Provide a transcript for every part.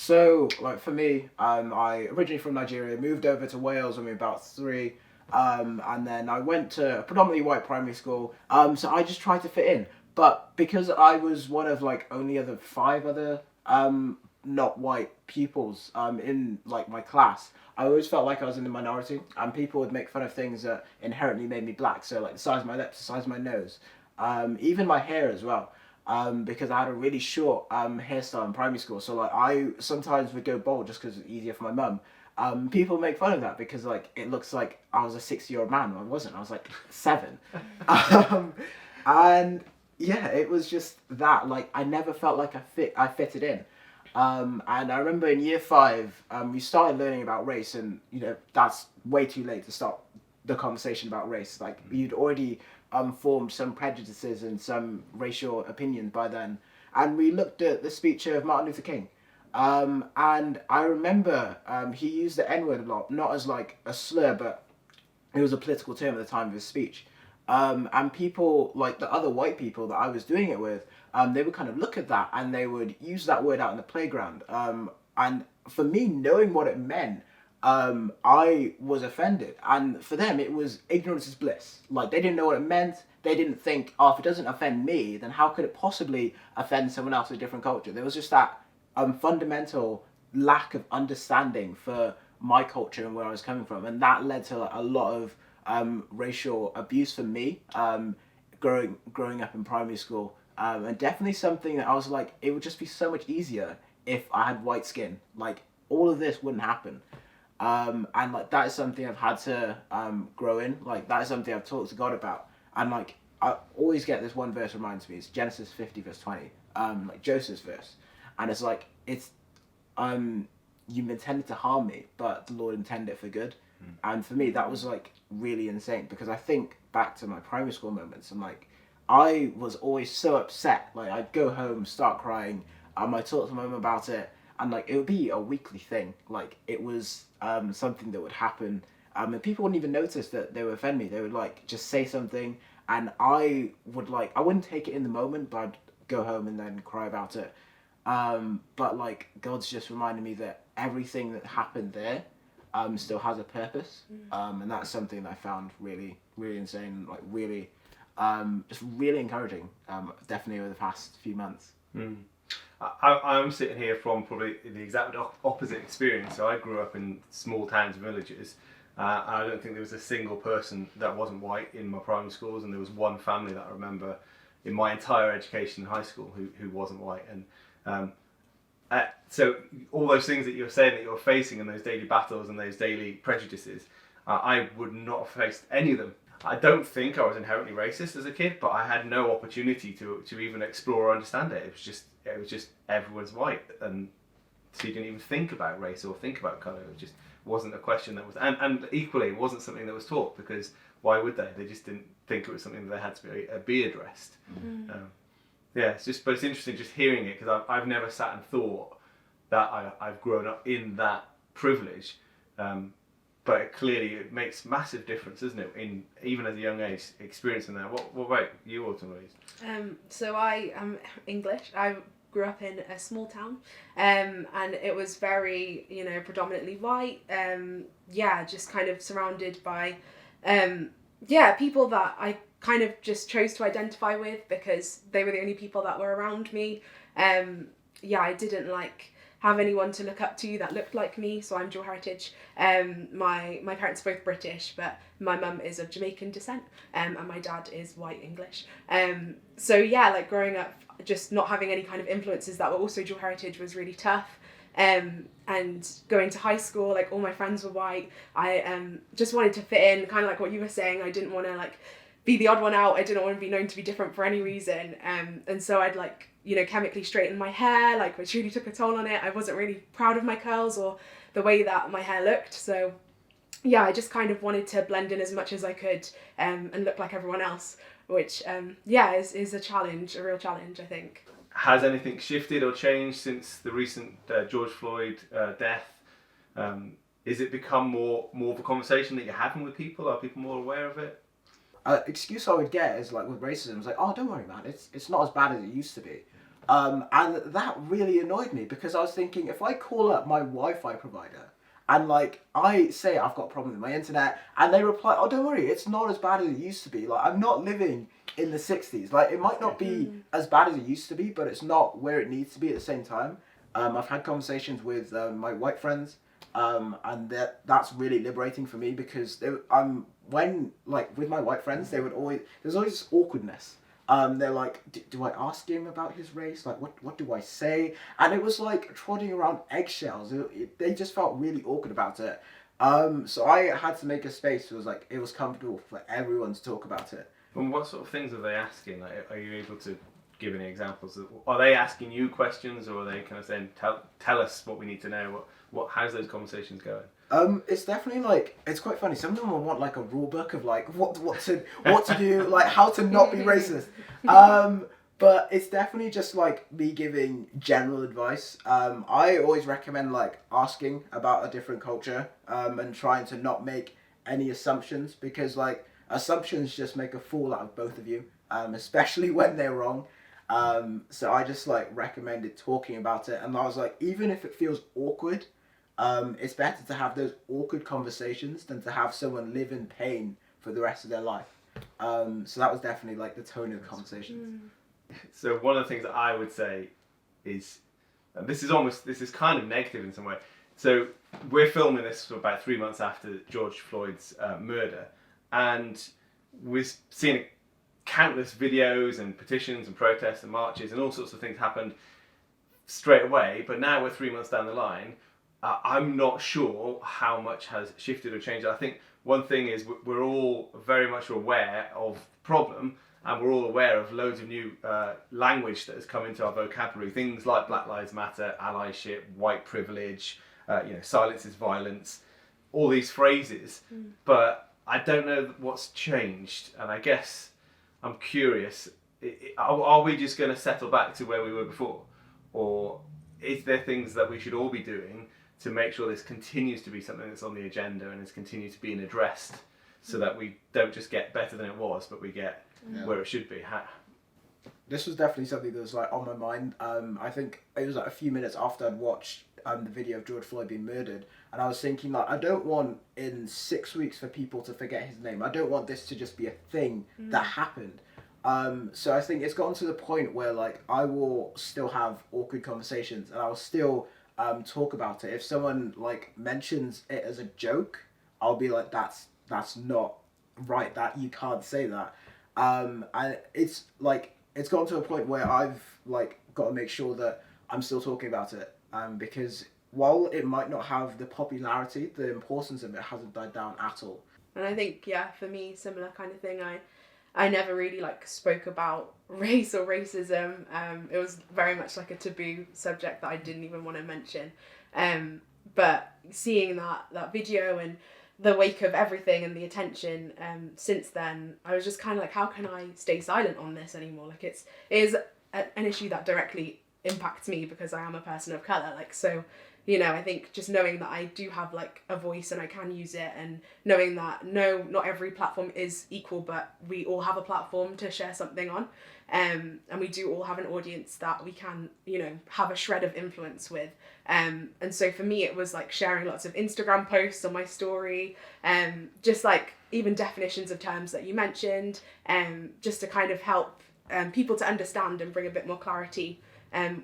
So, like for me, I originally from Nigeria, moved over to Wales when we were about 3, and then I went to a predominantly white primary school. So I just tried to fit in, but because I was one of like only other 5 other not white pupils in like my class, I always felt like I was in the minority, and people would make fun of things that inherently made me black. So like the size of my lips, the size of my nose, even my hair as well. Because I had a really short hairstyle in primary school. So like I sometimes would go bald just because it's easier for my mum. People make fun of that because like it looks like I was a 60-year-old man. I wasn't. I was like 7. And yeah, it was just that. Like I never felt like I fitted in. And I remember in year 5, we started learning about race, and you know that's way too late to start the conversation about race. Like you'd already formed some prejudices and some racial opinions by then. And we looked at the speech of Martin Luther King. And I remember he used the N-word a lot, not as like a slur, but it was a political term at the time of his speech. And people, like the other white people that I was doing it with, they would kind of look at that and they would use that word out in the playground. And for me, knowing what it meant, I was offended. And for them, it was ignorance is bliss. Like, they didn't know what it meant. They didn't think, oh, if it doesn't offend me, then how could it possibly offend someone else with a different culture? There was just that fundamental lack of understanding for my culture and where I was coming from. And that led to a lot of racial abuse for me growing up in primary school. And definitely something that I was like, it would just be so much easier if I had white skin. Like, all of this wouldn't happen. And like that is something I've had to grow in. Like that is something I've talked to God about. And like I always get this one verse reminds me. It's Genesis 50 verse 20. Like Joseph's verse, and it's like it's you intended to harm me, but the Lord intended it for good. And for me, that was like really insane because I think back to my primary school moments and like I was always so upset. Like I'd go home, start crying. I talk to my mum about it. And like it would be a weekly thing. Like it was something that would happen, and people wouldn't even notice that they would offend me. They would like just say something, and I wouldn't take it in the moment, but I'd go home and then cry about it. But like God's just reminded me that everything that happened there still has a purpose, and that's something that I found really really insane, like really just really encouraging. Definitely over the past few months. I'm sitting here from probably the exact opposite experience. So I grew up in small towns and villages. I don't think there was a single person that wasn't white in my primary schools, and there was one family that I remember in my entire education in high school who wasn't white. And so all those things that you're saying that you're facing in those daily battles and those daily prejudices, I would not have faced any of them. I don't think I was inherently racist as a kid, but I had no opportunity to even explore or understand it. It was just everyone's white, and so you didn't even think about race or think about colour. It just wasn't a question that was, and equally it wasn't something that was taught, because why would they? They just didn't think it was something that they had to be addressed. Yeah, but it's interesting just hearing it, because I've never sat and thought that I've grown up in that privilege. But it makes massive difference, doesn't it? In even at a young age, experiencing that. What about you, Autumn Louise? So I am English. I grew up in a small town, and it was very, predominantly white. Just kind of surrounded by, people that I kind of just chose to identify with because they were the only people that were around me. I didn't have anyone to look up to that looked like me, so I'm dual heritage. My parents are both British, but my mum is of Jamaican descent, and my dad is white English. Growing up, just not having any kind of influences that were also dual heritage was really tough. And going to high school, all my friends were white. I just wanted to fit in, kind of like what you were saying. I didn't want to be the odd one out. I didn't want to be known to be different for any reason. And so I'd chemically straighten my hair, which really took a toll on it. I wasn't really proud of my curls or the way that my hair looked. So I just kind of wanted to blend in as much as I could and look like everyone else, which is a challenge, a real challenge, I think. Has anything shifted or changed since the recent George Floyd death? Is it become more of a conversation that you're having with people? Are people more aware of it? Excuse I would get is with racism, it's oh, don't worry, man, it's not as bad as it used to be. And that really annoyed me because I was thinking, if I call up my Wi-Fi provider and like I say I've got a problem with my internet, and they reply, "Oh, don't worry, it's not as bad as it used to be." Like, I'm not living in the '60s. Like, it might not be as bad as it used to be, but it's not where it needs to be at the same time. I've had conversations with my white friends, and that's really liberating for me because when like with my white friends, there's always this awkwardness. They're like, do I ask him about his race? Like, what do I say? And it was like trotting around eggshells. They just felt really awkward about it. So I had to make a space where it was comfortable for everyone to talk about it. And what sort of things are they asking? Like, are you able to give any examples? Are they asking you questions, or are they kind of saying, tell us what we need to know? How's those conversations going? It's definitely it's quite funny. Some of them will want like a rule book of like what to do, like how to not be racist. But it's definitely just like me giving general advice. I always recommend like asking about a different culture, and trying to not make any assumptions, because like assumptions just make a fool out of both of you, especially when they're wrong. So I just like recommended talking about it, and I was like, even if it feels awkward, it's better to have those awkward conversations than to have someone live in pain for the rest of their life. So that was definitely like the tone of the conversations. So one of the things that I would say is, and this is kind of negative in some way. So we're filming this for about 3 months after George Floyd's murder, and we've seen countless videos and petitions and protests and marches and all sorts of things happened straight away. But now we're 3 months down the line. I'm not sure how much has shifted or changed. I think one thing is we're all very much aware of the problem, and we're all aware of loads of new language that has come into our vocabulary. Things like Black Lives Matter, allyship, white privilege, silence is violence, all these phrases. But I don't know what's changed, and I guess I'm curious, are we just going to settle back to where we were before? Or is there things that we should all be doing to make sure this continues to be something that's on the agenda and is continued to be addressed, so that we don't just get better than it was, but we get where it should be? This was definitely something that was like on my mind. I think it was like a few minutes after I'd watched the video of George Floyd being murdered, and I was thinking like, I don't want in 6 weeks for people to forget his name. I don't want this to just be a thing that happened. So I think it's gotten to the point where like I will still have awkward conversations, and I will still talk about it. If someone like mentions it as a joke, I'll be like, that's not right, that you can't say that. And it's gotten to a point where I've like got to make sure that I'm still talking about it, because while it might not have the popularity, the importance of it hasn't died down at all. And I think, for me, similar kind of thing. I never really spoke about race or racism. It was very much like a taboo subject that I didn't even want to mention. But seeing that video and the wake of everything and the attention since then, I was just kind of like, how can I stay silent on this anymore? Like, it is an issue that directly impacts me because I am a person of colour. So I think just knowing that I do have a voice and I can use it, and knowing that not every platform is equal, but we all have a platform to share something on, and we do all have an audience that we can have a shred of influence with, and so for me it was sharing lots of Instagram posts on my story, just even definitions of terms that you mentioned, just to kind of help people to understand and bring a bit more clarity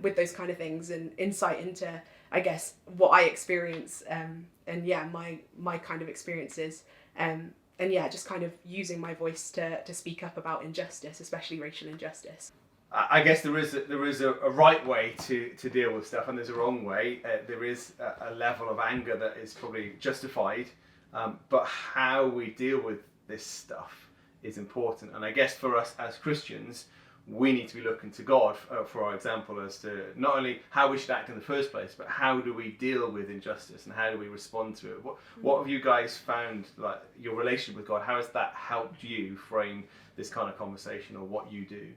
with those kind of things and insight into, I guess, what I experience, and my kind of experiences, and just kind of using my voice to speak up about injustice, especially racial injustice. I guess there is a right way to deal with stuff, and there's a wrong way. There is a level of anger that is probably justified, but how we deal with this stuff is important. And I guess for us as Christians, we need to be looking to God for our example as to not only how we should act in the first place, but how do we deal with injustice and how do we respond to it. What have you guys found, your relationship with God? How has that helped you frame this kind of conversation, or what you do?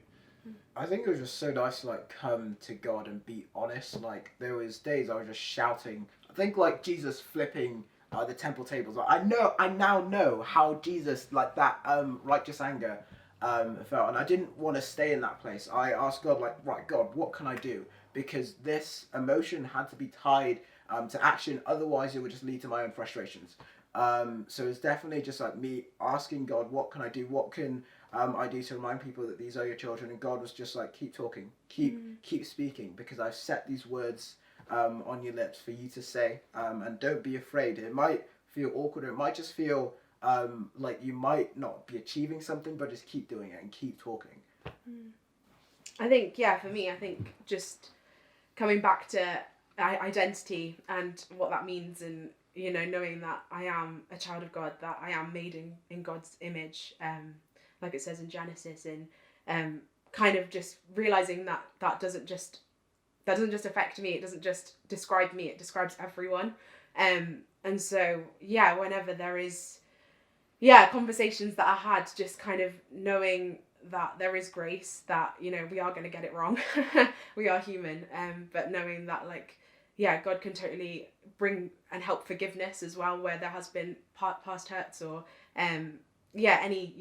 I think it was just so nice to come to God and be honest. There was days I was just shouting. I think Jesus flipping the temple tables. I now know how Jesus that righteous anger felt, and I didn't want to stay in that place. I asked God, like, right, God, what can I do? Because this emotion had to be tied to action, otherwise it would just lead to my own frustrations. So it's definitely just like me asking God, what can I do? What can I do to remind people that these are your children? And God was just like, keep talking, keep speaking, because I've set these words on your lips for you to say, and don't be afraid. It might feel awkward, or it might just feel like you might not be achieving something, but just keep doing it and keep talking. I think, for me, I think just coming back to identity and what that means, and knowing that I am a child of God, that I am made in God's image, like it says in Genesis, and kind of just realizing that doesn't just affect me, it doesn't just describe me, it describes everyone. And so whenever there is conversations that I had, just kind of knowing that there is grace, that we are going to get it wrong, we are human, but knowing that God can totally bring and help forgiveness as well, where there has been past hurts, or any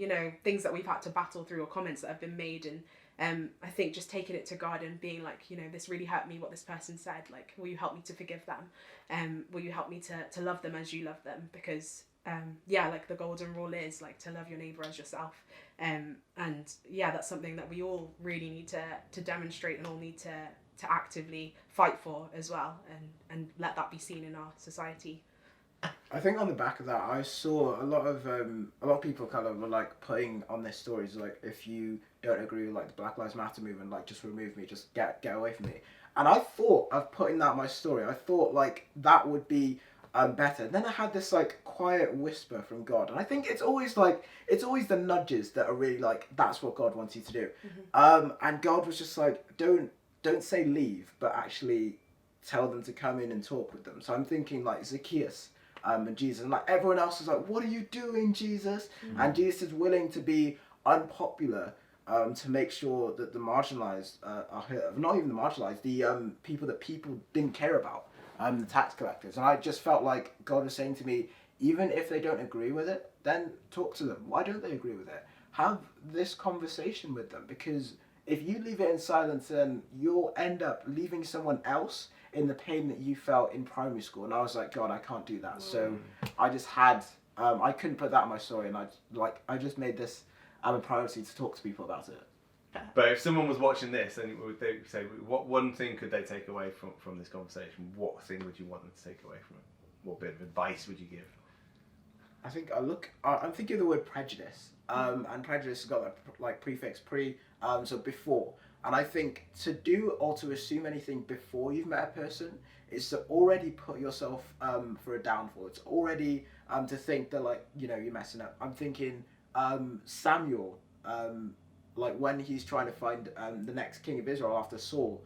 things that we've had to battle through, or comments that have been made. And I think just taking it to God and being like, this really hurt me, what this person said, like, will you help me to forgive them? Will you help me to love them as you love them? Because like the golden rule is like to love your neighbor as yourself. And that's something that we all really need to demonstrate, and all need to actively fight for as well, and let that be seen in our society. I think on the back of that, I saw a lot of people kind of were like putting on their stories, like, if you don't agree with like the Black Lives Matter movement, like, just remove me, just get away from me. And I thought of putting that in my story. I thought like that would be better. And then I had this like quiet whisper from God, and I think it's always the nudges that are really like, that's what God wants you to do. And God was just like, don't say leave, but actually tell them to come in and talk with them. So I'm thinking like Zacchaeus and Jesus, and like everyone else is like, what are you doing, Jesus? And Jesus is willing to be unpopular to make sure that the marginalized are heard. Not even the marginalized, the people that people didn't care about, the tax collectors. And I just felt like God was saying to me, even if they don't agree with it, then talk to them. Why don't they agree with it? Have this conversation with them, because if you leave it in silence, then you'll end up leaving someone else in the pain that you felt in primary school. And I was like, God, I can't do that. So I just had, I couldn't put that in my story, and I just made this a priority to talk to people about it. But if someone was watching this, and they say, what one thing could they take away from this conversation? What thing would you want them to take away from it? What bit of advice would you give? I think I'm thinking of the word prejudice, and prejudice has got that like prefix pre, so before. And I think to do or to assume anything before you've met a person is to already put yourself for a downfall. It's already to think that like, you're messing up. I'm thinking Samuel, like when he's trying to find the next king of Israel after Saul,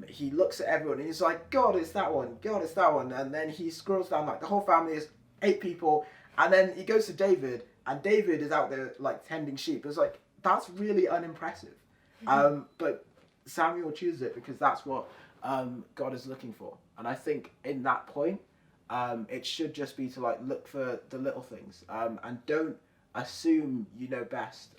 he looks at everyone and he's like, God, it's that one, God, it's that one. And then he scrolls down, like the whole family is 8 people. And then he goes to David, and David is out there like tending sheep. It's like, that's really unimpressive. But Samuel chooses it because that's what God is looking for. And I think in that point, it should just be to like look for the little things, and don't assume you know best,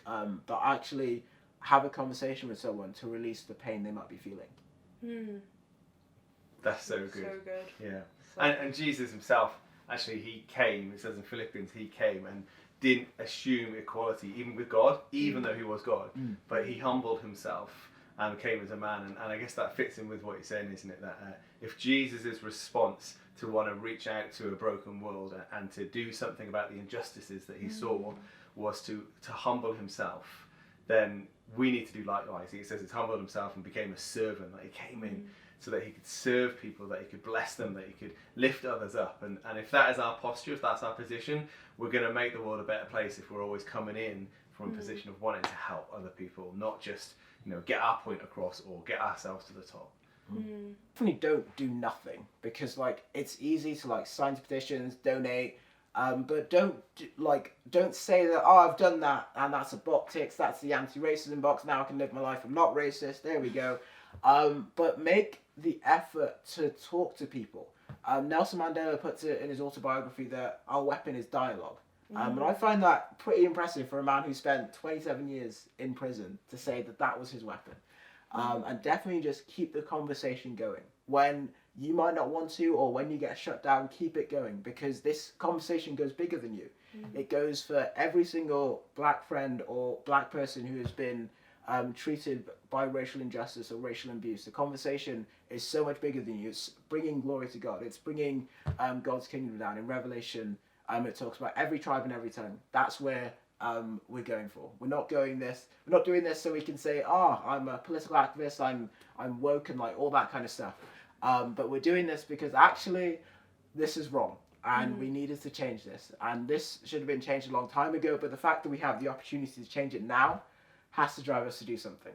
but actually have a conversation with someone to release the pain they might be feeling. That's so good. So good. Yeah. And Jesus himself, actually, he came, it says in Philippians, he came and didn't assume equality even with God, even though he was God, but he humbled himself and came as a man. And I guess that fits in with what you're saying, isn't it? That if Jesus' response to want to reach out to a broken world and to do something about the injustices that he saw was to humble himself, then we need to do likewise. It says he humbled himself and became a servant, that he came in so that he could serve people, that he could bless them, that he could lift others up. And if that is our posture, if that's our position, we're going to make the world a better place if we're always coming in from a position of wanting to help other people, not just get our point across or get ourselves to the top. Definitely don't do nothing, because like it's easy to like sign petitions, donate, but don't say that, oh, I've done that and that's a box ticks, that's the anti-racism box, now I can live my life, I'm not racist, there we go. But make the effort to talk to people. Nelson Mandela puts it in his autobiography that our weapon is dialogue. And I find that pretty impressive for a man who spent 27 years in prison to say that that was his weapon. And definitely just keep the conversation going. When you might not want to, or when you get shut down, keep it going, because this conversation goes bigger than you. It goes for every single black friend or black person who has been treated by racial injustice or racial abuse. The conversation is so much bigger than you. It's bringing glory to God. It's bringing God's kingdom down. In Revelation, it talks about every tribe and every tongue. That's where we're going for. We're not doing this so we can say, I'm a political activist, I'm woke and like all that kind of stuff. But we're doing this because actually this is wrong. And we needed to change this. And this should have been changed a long time ago. But the fact that we have the opportunity to change it now has to drive us to do something.